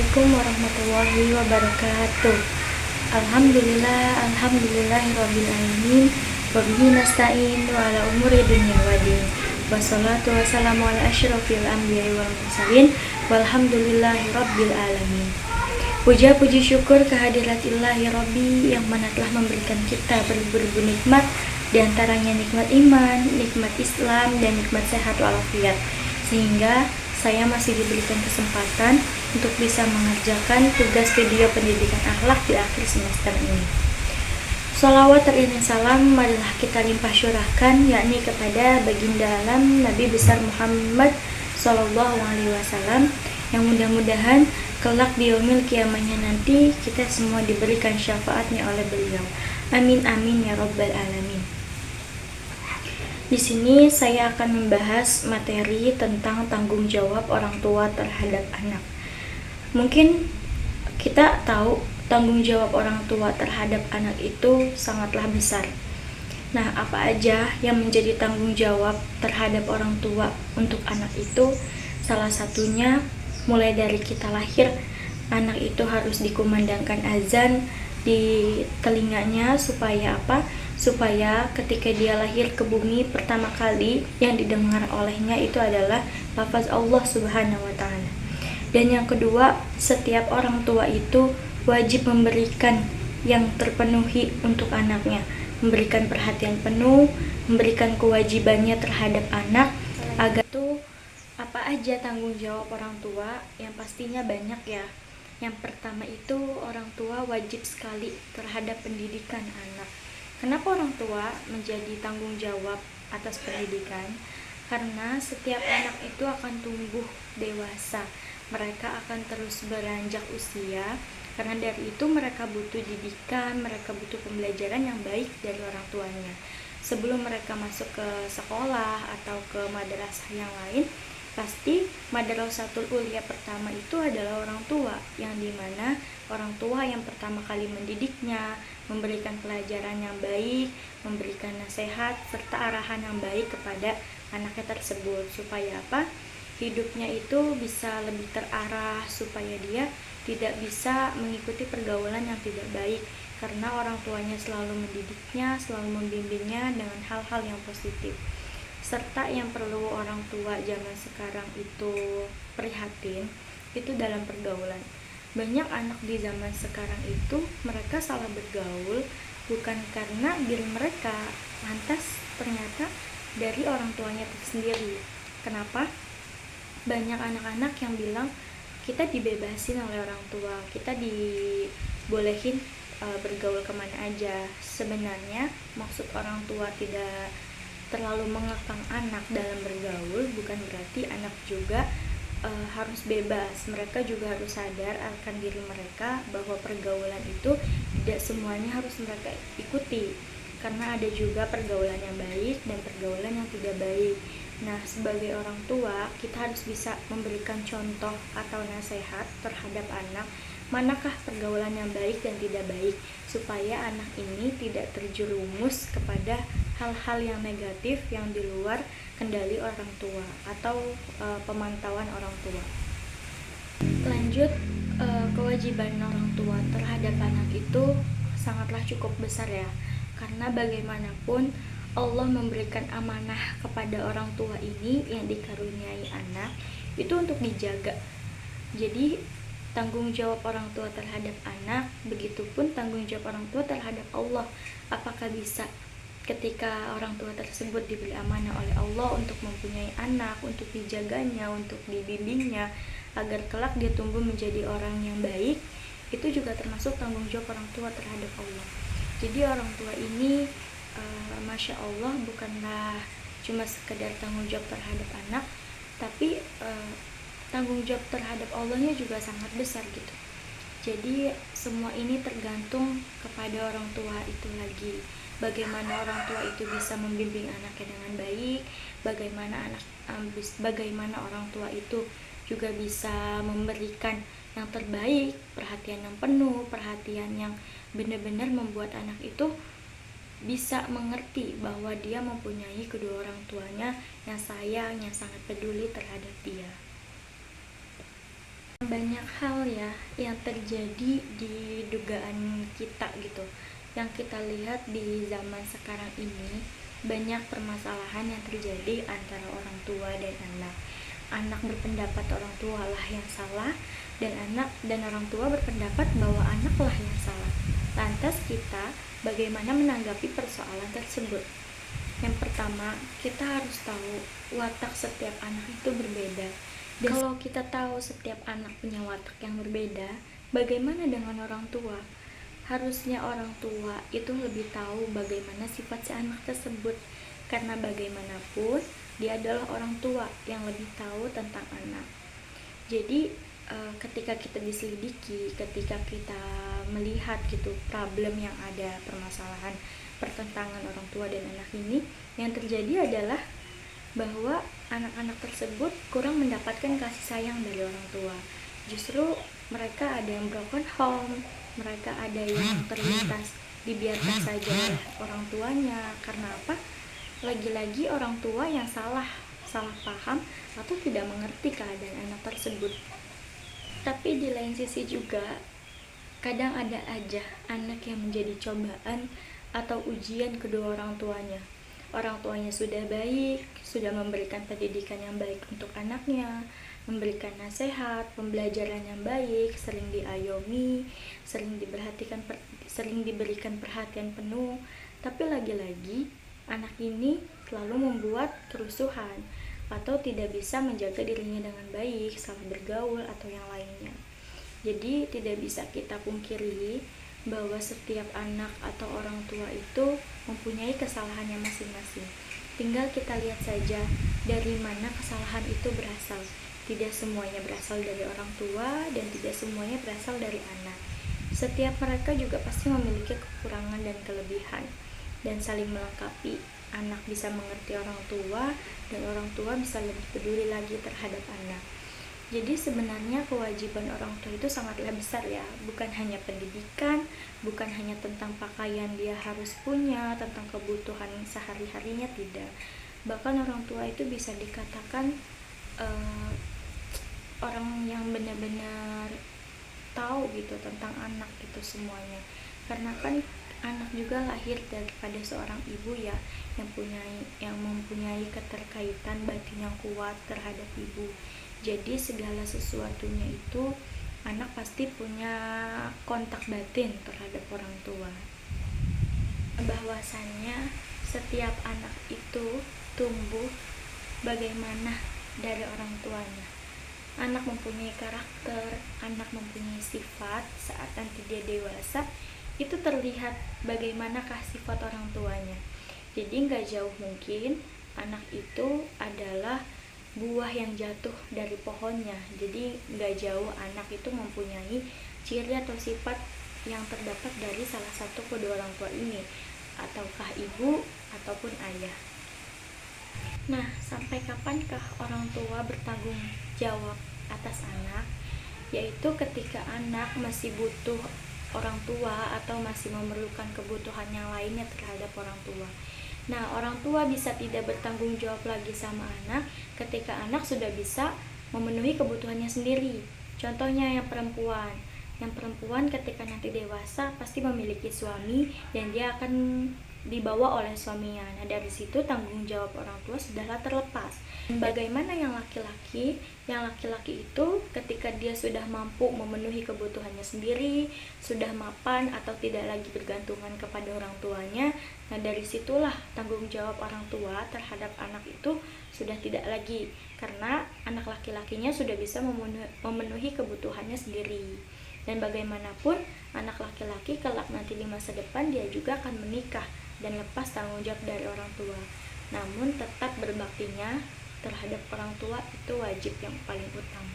Assalamualaikum warahmatullahi wabarakatuh. Alhamdulillahirrabbilalamin. Wabihi nasta'in wa ala umuri dunya waddin. Wassalatu wassalamu ala asyrafil anbiya'i wal mursalin. Walhamdulillahi rabbil alamin. Puja puji syukur kehadirat Ilahi Rabbi yang mana telah memberikan kita berbagai nikmat, diantaranya nikmat iman, nikmat Islam, dan nikmat sehat walafiat, sehingga saya masih diberikan kesempatan untuk bisa mengerjakan tugas video pendidikan akhlak di akhir semester ini. Sholawat teriring salam marilah kita limpah syurahkan, yakni kepada baginda alam Nabi besar Muhammad Sallallahu Alaihi Wasallam, yang mudah-mudahan kelak di yaumil kiamahnya nanti kita semua diberikan syafaatnya oleh beliau. Amin amin ya rabbal alamin. Di sini saya akan membahas materi tentang tanggung jawab orang tua terhadap anak. Mungkin kita tahu tanggung jawab orang tua terhadap anak itu sangatlah besar. Nah, apa aja yang menjadi tanggung jawab terhadap orang tua untuk anak itu? Salah satunya mulai dari kita lahir, anak itu harus dikumandangkan azan di telinganya supaya apa? Supaya ketika dia lahir ke bumi pertama kali yang didengar olehnya itu adalah lafaz Allah Subhanahu wa taala. Dan yang kedua, setiap orang tua itu wajib memberikan yang terpenuhi untuk anaknya, memberikan perhatian penuh, memberikan kewajibannya terhadap anak. Agar itu apa aja tanggung jawab orang tua? Yang pastinya banyak ya. Yang pertama itu orang tua wajib sekali terhadap pendidikan anak. Kenapa orang tua menjadi tanggung jawab atas pendidikan? Karena setiap anak itu akan tumbuh dewasa, mereka akan terus beranjak usia. Karena dari itu mereka butuh didikan, mereka butuh pembelajaran yang baik dari orang tuanya. Sebelum mereka masuk ke sekolah atau ke madrasah yang lain, pasti madrasatul ulia pertama itu adalah orang tua, yang dimana orang tua yang pertama kali mendidiknya, memberikan pelajaran yang baik, memberikan nasihat serta arahan yang baik kepada anaknya tersebut, supaya apa? Hidupnya itu bisa lebih terarah, supaya dia tidak bisa mengikuti pergaulan yang tidak baik, karena orang tuanya selalu mendidiknya, selalu membimbingnya dengan hal-hal yang positif. Serta yang perlu orang tua zaman sekarang itu prihatin, itu dalam pergaulan. Banyak anak di zaman sekarang itu mereka salah bergaul bukan karena diri mereka, lantas ternyata dari orang tuanya sendiri. Kenapa? Banyak anak-anak yang bilang kita dibebasin oleh orang tua, kita dibolehin bergaul kemana aja. Sebenarnya maksud orang tua tidak terlalu mengekang anak dalam bergaul bukan berarti anak juga harus bebas. Mereka juga harus sadar akan diri mereka bahwa pergaulan itu tidak semuanya harus mereka ikuti, karena ada juga pergaulan yang baik dan pergaulan yang tidak baik. Nah, sebagai orang tua kita harus bisa memberikan contoh atau nasihat terhadap anak, manakah pergaulan yang baik dan tidak baik, supaya anak ini tidak terjerumus kepada hal-hal yang negatif yang di luar kendali orang tua atau pemantauan orang tua. Lanjut, kewajiban orang tua terhadap anak itu sangatlah cukup besar ya, karena bagaimanapun Allah memberikan amanah kepada orang tua ini yang dikaruniai anak itu untuk dijaga. Jadi tanggung jawab orang tua terhadap anak, begitupun tanggung jawab orang tua terhadap Allah. Apakah bisa ketika orang tua tersebut diberi amanah oleh Allah untuk mempunyai anak, untuk dijaganya, untuk dibimbingnya, agar kelak dia tumbuh menjadi orang yang baik, itu juga termasuk tanggung jawab orang tua terhadap Allah. Jadi orang tua ini Masya Allah bukanlah cuma sekedar tanggung jawab terhadap anak, tapi tanggung jawab terhadap Allahnya juga sangat besar gitu. Jadi semua ini tergantung kepada orang tua itu lagi. Bagaimana orang tua itu bisa membimbing anaknya dengan baik, bagaimana orang tua itu juga bisa memberikan yang terbaik, perhatian yang penuh, perhatian yang benar-benar membuat anak itu bisa mengerti bahwa dia mempunyai kedua orang tuanya yang sayang, yang sangat peduli terhadap dia. Banyak hal ya yang terjadi di dugaan kita gitu. Yang kita lihat di zaman sekarang ini, banyak permasalahan yang terjadi antara orang tua dan anak. Anak berpendapat orang tua lah yang salah, dan orang tua berpendapat bahwa anaklah yang salah. Lantas kita bagaimana menanggapi persoalan tersebut? Yang pertama, kita harus tahu watak setiap anak itu berbeda. Dan kalau kita tahu setiap anak punya watak yang berbeda, bagaimana dengan orang tua? Harusnya orang tua itu lebih tahu bagaimana sifat si anak tersebut, karena bagaimanapun dia adalah orang tua yang lebih tahu tentang anak. Jadi ketika kita diselidiki, ketika kita melihat gitu problem yang ada, permasalahan pertentangan orang tua dan anak ini, yang terjadi adalah bahwa anak-anak tersebut kurang mendapatkan kasih sayang dari orang tua. Justru mereka ada yang broken home, mereka ada yang terlintas dibiarkan saja oleh orang tuanya. Karena apa? Lagi-lagi orang tua yang salah paham atau tidak mengerti keadaan anak tersebut. Tapi di lain sisi juga, kadang ada aja anak yang menjadi cobaan atau ujian kedua orang tuanya. Orang tuanya sudah baik, sudah memberikan pendidikan yang baik untuk anaknya, memberikan nasihat, pembelajaran yang baik, sering diayomi, sering diberikan perhatian penuh. Tapi lagi-lagi anak ini selalu membuat kerusuhan atau tidak bisa menjaga dirinya dengan baik, salah bergaul atau yang lainnya. Jadi tidak bisa kita pungkiri bahwa setiap anak atau orang tua itu mempunyai kesalahannya masing-masing. Tinggal kita lihat saja dari mana kesalahan itu berasal. Tidak semuanya berasal dari orang tua dan tidak semuanya berasal dari anak. Setiap mereka juga pasti memiliki kekurangan dan kelebihan, dan saling melengkapi. Anak bisa mengerti orang tua dan orang tua bisa lebih peduli lagi terhadap anak. Jadi sebenarnya kewajiban orang tua itu sangatlah besar ya, bukan hanya pendidikan, bukan hanya tentang pakaian dia harus punya, tentang kebutuhan sehari-harinya, tidak. Bahkan orang tua itu bisa dikatakan orang yang benar-benar tahu gitu tentang anak itu semuanya. Karena kan anak juga lahir daripada seorang ibu ya, yang mempunyai keterkaitan batin yang kuat terhadap ibu. Jadi segala sesuatunya itu anak pasti punya kontak batin terhadap orang tua. Bahwasannya setiap anak itu tumbuh bagaimana dari orang tuanya. Anak mempunyai karakter, anak mempunyai sifat. Saat nanti dia dewasa, itu terlihat bagaimanakah sifat orang tuanya. Jadi gak jauh mungkin anak itu adalah buah yang jatuh dari pohonnya. Jadi gak jauh anak itu mempunyai ciri atau sifat yang terdapat dari salah satu kedua orang tua ini, ataukah ibu ataupun ayah. Nah, sampai kapankah orang tua bertanggung jawab atas anak? Yaitu ketika anak masih butuh orang tua atau masih memerlukan kebutuhan yang lainnya terhadap orang tua. Nah, orang tua bisa tidak bertanggung jawab lagi sama anak ketika anak sudah bisa memenuhi kebutuhannya sendiri. Contohnya yang perempuan. Yang perempuan ketika nanti dewasa pasti memiliki suami dan dia akan dibawa oleh suaminya. Nah, dari situ tanggung jawab orang tua sudahlah terlepas. Bagaimana yang laki-laki? Yang laki-laki itu ketika dia sudah mampu memenuhi kebutuhannya sendiri, sudah mapan atau tidak lagi bergantungan kepada orang tuanya, nah dari situlah tanggung jawab orang tua terhadap anak itu sudah tidak lagi, karena anak laki-lakinya sudah bisa memenuhi kebutuhannya sendiri. Dan bagaimanapun anak laki-laki kelak nanti di masa depan dia juga akan menikah dan lepas tanggung jawab dari orang tua. Namun tetap berbaktinya terhadap orang tua itu wajib yang paling utama.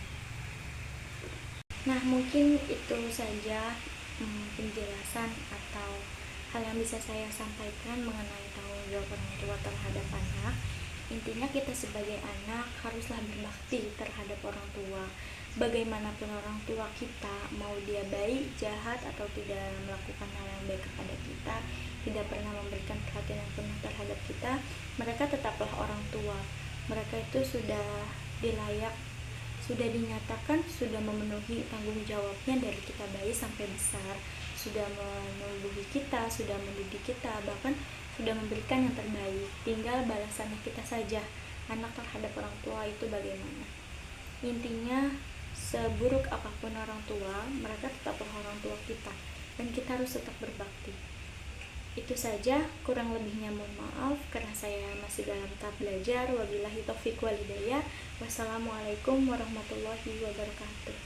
Nah, mungkin itu saja penjelasan atau hal yang bisa saya sampaikan mengenai tanggung jawab orang tua terhadap anak. Intinya kita sebagai anak haruslah berbakti terhadap orang tua. Bagaimanapun orang tua kita, mau dia baik, jahat, atau tidak melakukan hal yang baik kepada kita, tidak pernah memberikan perhatian yang penuh terhadap kita, mereka tetaplah orang tua. Mereka itu sudah sudah dinyatakan sudah memenuhi tanggung jawabnya dari kita bayi sampai besar, sudah menumbuhi kita, sudah mendidik kita, bahkan sudah memberikan yang terbaik. Tinggal balasannya kita saja, anak terhadap orang tua itu bagaimana. Intinya, seburuk apapun orang tua, mereka tetaplah orang tua kita, dan kita harus tetap berbakti. Itu saja, kurang lebihnya mohon maaf karena saya masih dalam tahap belajar. Wabillahi taufiq wal hidayah. Wassalamualaikum warahmatullahi wabarakatuh.